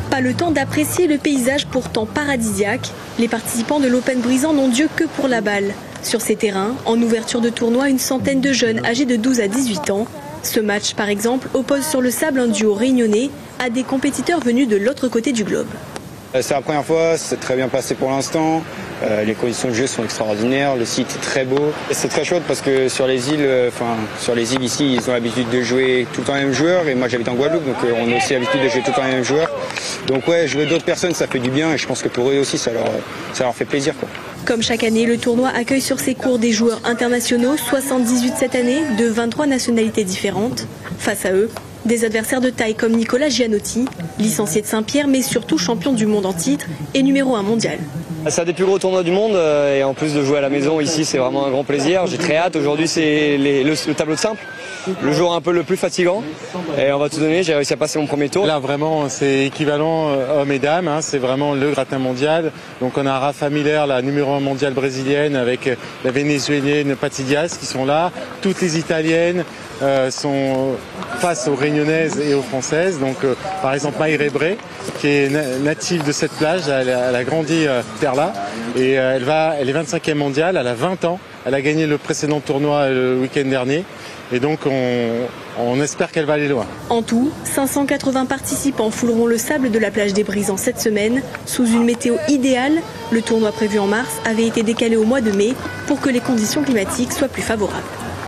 Pas le temps d'apprécier le paysage pourtant paradisiaque. Les participants de l'Open brisant n'ont Dieu que pour la balle. Sur ces terrains, en ouverture de tournoi, une centaine de jeunes âgés de 12 à 18 ans. Ce match, par exemple, oppose sur le sable un duo réunionnais à des compétiteurs venus de l'autre côté du globe. C'est la première fois, c'est très bien passé pour l'instant. Les conditions de jeu sont extraordinaires, le site est très beau. C'est très chouette parce que sur les îles ici, ils ont l'habitude de jouer tout le temps les mêmes joueurs. Et moi j'habite en Guadeloupe, donc on a aussi l'habitude de jouer tout le temps les mêmes joueurs. Donc ouais, jouer d'autres personnes, ça fait du bien et je pense que pour eux aussi, ça leur fait plaisir, quoi. Comme chaque année, le tournoi accueille sur ses cours des joueurs internationaux, 78 cette année, de 23 nationalités différentes. Face à eux, des adversaires de taille comme Nicolas Gianotti, licencié de Saint-Pierre mais surtout champion du monde en titre et numéro 1 mondial. C'est un des plus gros tournois du monde et en plus de jouer à la maison ici, c'est vraiment un grand plaisir. J'ai très hâte. Aujourd'hui, c'est le tableau de simple, le jour un peu le plus fatigant. Et on va tout donner. J'ai réussi à passer mon premier tour. Là, vraiment, c'est équivalent hommes et dames. C'est vraiment le gratin mondial. Donc, on a Rafa Miller, la numéro 1 mondiale brésilienne, avec la vénézuélienne Patti Diaz qui sont là. Toutes les italiennes sont face aux réunionnaises et aux françaises. Donc, par exemple, Maïre Bré, qui est native de cette plage, elle a grandi là et elle est 25e mondiale, elle a 20 ans, elle a gagné le précédent tournoi le week-end dernier et donc on espère qu'elle va aller loin. En tout, 580 participants fouleront le sable de la plage des Brisants cette semaine sous une météo idéale. Le tournoi prévu en mars avait été décalé au mois de mai pour que les conditions climatiques soient plus favorables.